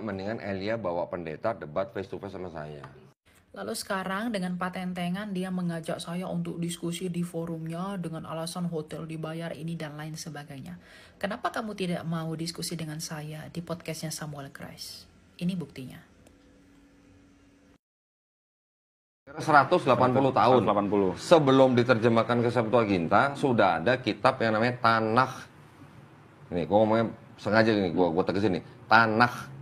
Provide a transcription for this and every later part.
Mendingan Elia bawa pendeta debat face to face sama saya. Lalu sekarang dengan patentengan dia mengajak saya untuk diskusi di forumnya dengan alasan hotel dibayar ini dan lain sebagainya. Kenapa kamu tidak mau diskusi dengan saya di podcastnya Samuel Christ? Ini buktinya. 180 tahun 180. sebelum diterjemahkan ke Septuaginta sudah ada kitab yang namanya Tanakh. Ini gua ngomongnya sengaja gini, gua tegesin nih. Tanakh.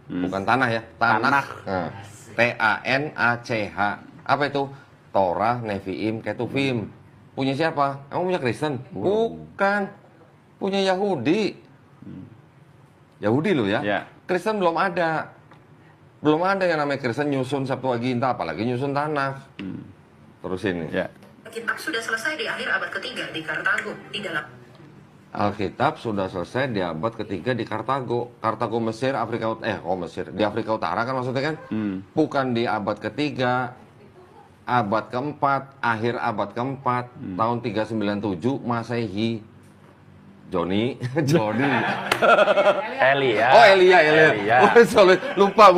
Bukan tanah ya, Tanakh. Nah, T-A-N-A-C-H. Apa itu? Torah, Nevi'im, Ketuvim. Punya siapa? Emang punya Kristen? Bukan. Punya Yahudi. Yahudi loh ya. Ya. Kristen belum ada. Belum ada yang namanya Kristen nyusun Septuaginta, apalagi nyusun Tanakh. Terusin nih. Ya. Alkitab sudah selesai di akhir abad ketiga di Kartago, di dalam Alkitab sudah selesai di abad ketiga di Kartago. Kartago Mesir, Mesir. Di Afrika Utara kan maksudnya kan? Bukan di abad ketiga, abad keempat, akhir abad keempat, tahun 397 Masehi. Joni. Elia. Oh Elia. Oh, sorry, lupa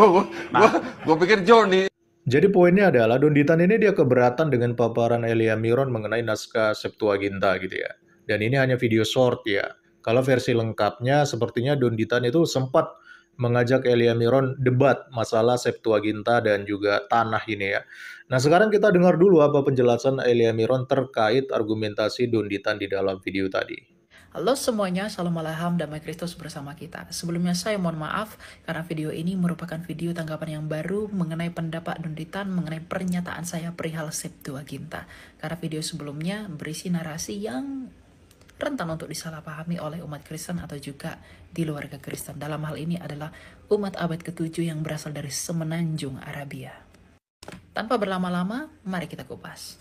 gua pikir Joni. Jadi poinnya adalah Don Ditan ini dia keberatan dengan paparan Elia Miron mengenai naskah Septuaginta gitu ya. Dan ini hanya video short ya. Kalau versi lengkapnya sepertinya Don Ditan itu sempat mengajak Elia Miron debat masalah Septuaginta dan juga tanah ini ya. Nah sekarang kita dengar dulu apa penjelasan Elia Miron terkait argumentasi Don Ditan di dalam video tadi. Halo semuanya, salam alaikum, damai Kristus bersama kita. Sebelumnya saya mohon maaf karena video ini merupakan video tanggapan yang baru mengenai pendapat Don Ditan mengenai pernyataan saya perihal Septuaginta. Karena video sebelumnya berisi narasi yang rentan untuk disalahpahami oleh umat Kristen atau juga di luar Kristen. Dalam hal ini adalah umat abad ke-7 yang berasal dari semenanjung Arabia. Tanpa berlama-lama, mari kita kupas.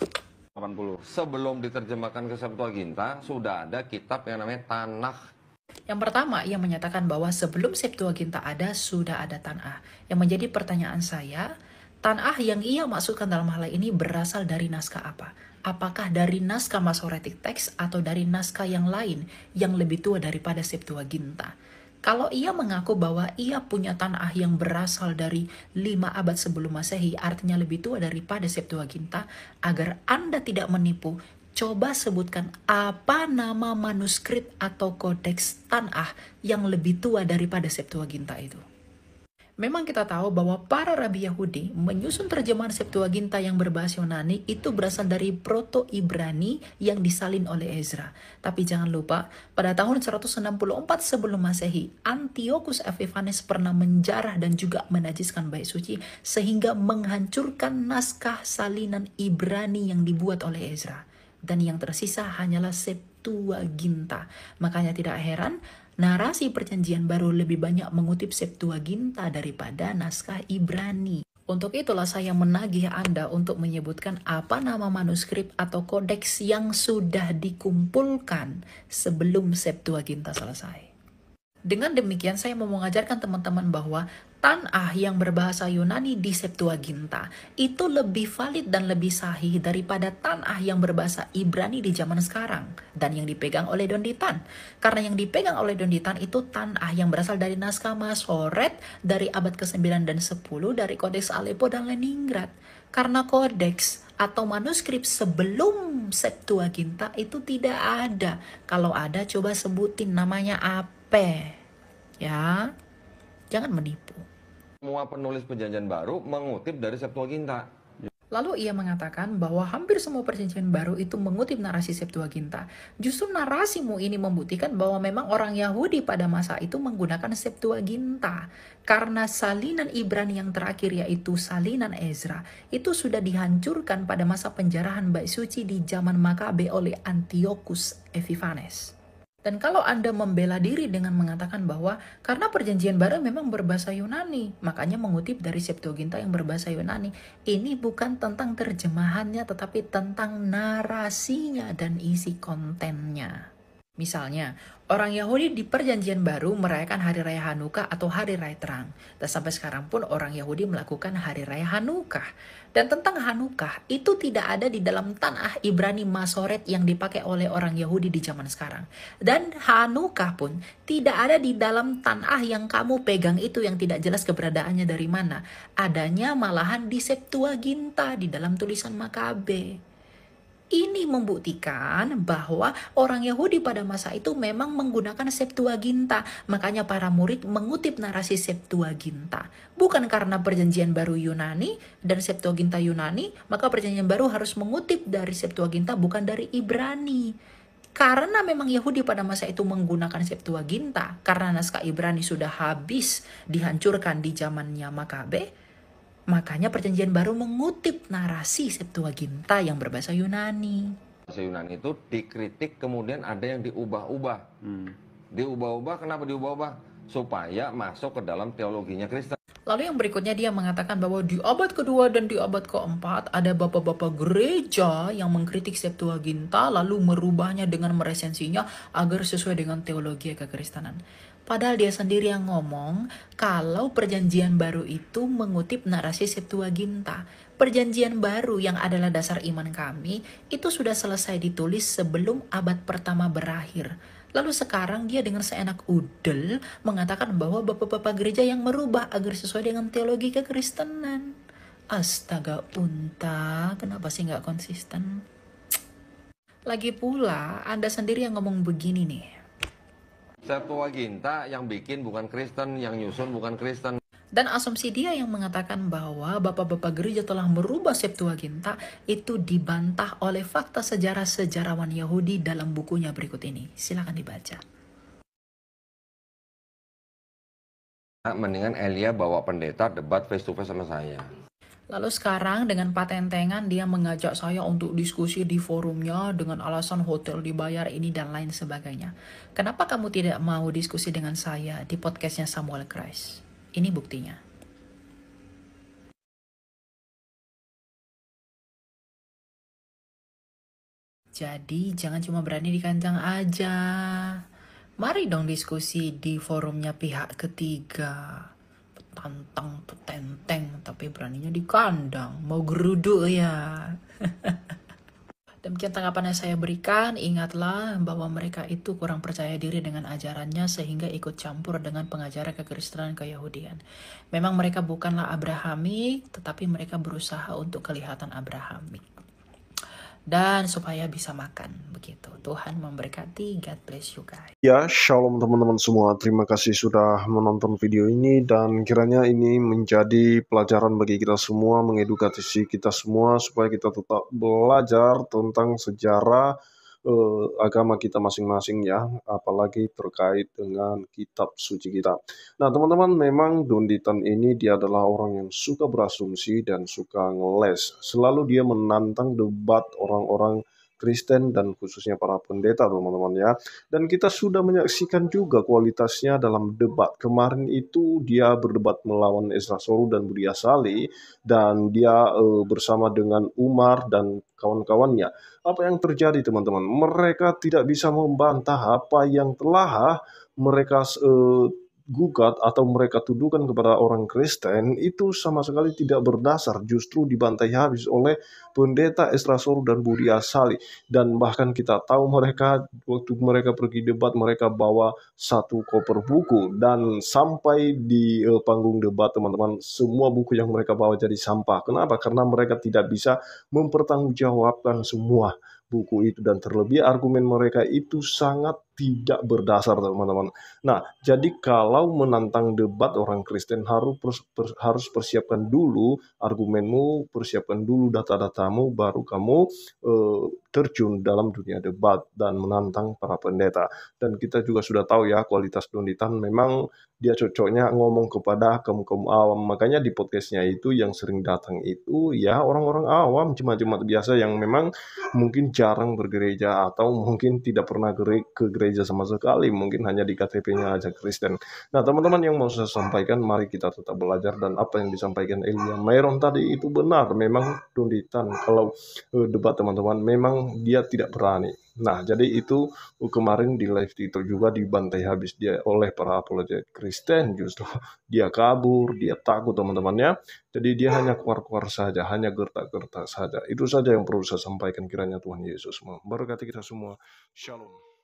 80. Sebelum diterjemahkan ke Septuaginta sudah ada kitab yang namanya Tanakh. Yang pertama, ia menyatakan bahwa sebelum Septuaginta ada, sudah ada Tanakh. Yang menjadi pertanyaan saya, Tanakh yang ia maksudkan dalam hal ini berasal dari naskah apa? Apakah dari naskah Masoretic Text atau dari naskah yang lain yang lebih tua daripada Septuaginta? Kalau ia mengaku bahwa ia punya Tanakh yang berasal dari 5 abad sebelum Masehi, artinya lebih tua daripada Septuaginta, agar Anda tidak menipu, coba sebutkan apa nama manuskrip atau kodeks Tanakh yang lebih tua daripada Septuaginta itu. Memang kita tahu bahwa para rabi Yahudi menyusun terjemahan Septuaginta yang berbahasa Yunani itu berasal dari Proto-Ibrani yang disalin oleh Ezra. Tapi jangan lupa, pada tahun 164 sebelum Masehi, Antiochus Epiphanes pernah menjarah dan juga menajiskan bait suci sehingga menghancurkan naskah salinan Ibrani yang dibuat oleh Ezra. Dan yang tersisa hanyalah Septuaginta. Makanya tidak heran narasi perjanjian baru lebih banyak mengutip Septuaginta daripada naskah Ibrani. Untuk itulah saya menagih Anda untuk menyebutkan apa nama manuskrip atau kodeks yang sudah dikumpulkan sebelum Septuaginta selesai. Dengan demikian saya mau mengajarkan teman-teman bahwa Tanakh yang berbahasa Yunani di Septuaginta itu lebih valid dan lebih sahih daripada Tanakh yang berbahasa Ibrani di zaman sekarang dan yang dipegang oleh Don Ditan. Karena yang dipegang oleh Don Ditan itu Tanakh yang berasal dari naskah Masoret dari abad ke-9 dan 10 dari Kodeks Aleppo dan Leningrad. Karena kodeks atau manuskrip sebelum Septuaginta itu tidak ada. Kalau ada coba sebutin namanya apa. Ya, jangan menipu. Semua penulis perjanjian baru mengutip dari Septuaginta. Lalu ia mengatakan bahwa hampir semua perjanjian baru itu mengutip narasi Septuaginta. Justru narasimu ini membuktikan bahwa memang orang Yahudi pada masa itu menggunakan Septuaginta. Karena salinan Ibrani yang terakhir yaitu salinan Ezra itu sudah dihancurkan pada masa penjarahan bait suci di zaman Makabe oleh Antiochus Epiphanes. Dan kalau Anda membela diri dengan mengatakan bahwa karena perjanjian baru memang berbahasa Yunani, makanya mengutip dari Septuaginta yang berbahasa Yunani, ini bukan tentang terjemahannya tetapi tentang narasinya dan isi kontennya. Misalnya, orang Yahudi di Perjanjian Baru merayakan Hari Raya Hanukkah atau Hari Raya Terang. Dan sampai sekarang pun orang Yahudi melakukan Hari Raya Hanukkah. Dan tentang Hanukkah, itu tidak ada di dalam tanah Ibrani Masoret yang dipakai oleh orang Yahudi di zaman sekarang. Dan Hanukkah pun tidak ada di dalam tanah yang kamu pegang itu yang tidak jelas keberadaannya dari mana. Adanya malahan di Septuaginta, di dalam tulisan Makabe. Ini membuktikan bahwa orang Yahudi pada masa itu memang menggunakan Septuaginta. Makanya para murid mengutip narasi Septuaginta. Bukan karena perjanjian baru Yunani dan Septuaginta Yunani, maka perjanjian baru harus mengutip dari Septuaginta bukan dari Ibrani. Karena memang Yahudi pada masa itu menggunakan Septuaginta, karena naskah Ibrani sudah habis dihancurkan di zamannya Makabe, makanya perjanjian baru mengutip narasi Septuaginta yang berbahasa Yunani. Bahasa Yunani itu dikritik, kemudian ada yang diubah-ubah. Diubah-ubah, kenapa diubah-ubah? Supaya masuk ke dalam teologinya Kristen. Lalu yang berikutnya dia mengatakan bahwa di abad kedua dan di abad keempat ada bapak-bapak gereja yang mengkritik Septuaginta lalu merubahnya dengan meresensinya agar sesuai dengan teologi kekristenan. Padahal dia sendiri yang ngomong kalau perjanjian baru itu mengutip narasi Septuaginta. Perjanjian baru yang adalah dasar iman kami itu sudah selesai ditulis sebelum abad pertama berakhir. Lalu sekarang dia dengan seenak udel mengatakan bahwa bapak-bapak gereja yang merubah agar sesuai dengan teologi kekristenan. Astaga unta, kenapa sih nggak konsisten? Lagi pula, Anda sendiri yang ngomong begini nih. Septuaginta yang bikin bukan Kristen, yang nyusun bukan Kristen. Dan asumsi dia yang mengatakan bahwa bapak-bapak gereja telah merubah Septuaginta itu dibantah oleh fakta sejarah sejarawan Yahudi dalam bukunya berikut ini. Silakan dibaca. Mendingan Elia bawa pendeta debat face to face sama saya. Lalu sekarang dengan patentengan dia mengajak saya untuk diskusi di forumnya dengan alasan hotel dibayar ini dan lain sebagainya. Kenapa kamu tidak mau diskusi dengan saya di podcastnya Samuel Christ? Ini buktinya. Jadi jangan cuma berani di kandang aja. Mari dong diskusi di forumnya pihak ketiga. Petantang, petenteng, tapi beraninya di kandang. Mau geruduk ya. Demikian tanggapan yang saya berikan, ingatlah bahwa mereka itu kurang percaya diri dengan ajarannya sehingga ikut campur dengan pengajaran kekristenan keyahudian. Memang mereka bukanlah Abrahamik, tetapi mereka berusaha untuk kelihatan Abrahamik. Dan supaya bisa makan, begitu. Tuhan memberkati, God bless you guys. Ya, shalom teman-teman semua. Terima kasih sudah menonton video ini dan kiranya ini menjadi pelajaran bagi kita semua, mengedukasi kita semua supaya kita tetap belajar tentang sejarah agama kita masing-masing ya, apalagi terkait dengan kitab suci kita. Nah, teman-teman, memang Donditan ini dia adalah orang yang suka berasumsi dan suka ngeles. Selalu dia menantang debat orang-orang Kristen dan khususnya para pendeta, teman-teman ya. Dan kita sudah menyaksikan juga kualitasnya dalam debat. Kemarin itu dia berdebat melawan Ezra Soru dan Budia Sali dan dia bersama dengan Umar dan kawan-kawannya. Apa yang terjadi, teman-teman? Mereka tidak bisa membantah apa yang telah mereka gugat atau mereka tuduhkan kepada orang Kristen itu sama sekali tidak berdasar, justru dibantai habis oleh pendeta Ezra Soru dan Budia Sali. Dan bahkan kita tahu mereka waktu mereka pergi debat mereka bawa satu koper buku dan sampai di panggung debat, teman-teman, semua buku yang mereka bawa jadi sampah. Kenapa? Karena mereka tidak bisa mempertanggungjawabkan semua buku itu dan terlebih argumen mereka itu sangat tidak berdasar, teman-teman. Nah, jadi kalau menantang debat orang Kristen harus persiapkan dulu argumenmu, persiapkan dulu data-datamu, baru kamu terjun dalam dunia debat dan menantang para pendeta. Dan kita juga sudah tahu ya kualitas Donditan memang dia cocoknya ngomong kepada kaum awam. Makanya di podcastnya itu yang sering datang itu ya orang-orang awam, jemaat-jemaat biasa yang memang mungkin jarang bergereja atau mungkin tidak pernah ke gereja sama sekali, mungkin hanya di KTP-nya aja Kristen. Nah, teman-teman, yang mau saya sampaikan, mari kita tetap belajar dan apa yang disampaikan Elia Myron tadi itu benar. Memang Donditan kalau debat, teman-teman, memang dia tidak berani. Nah, jadi itu kemarin di live TikTok juga dibantai habis dia oleh para apologet Kristen justru. Dia kabur, dia takut teman-temannya. Jadi dia hanya keluar-keluar saja, hanya gertak-gertak saja. Itu saja yang perlu saya sampaikan kiranya Tuhan Yesus memberkati kita semua. Shalom.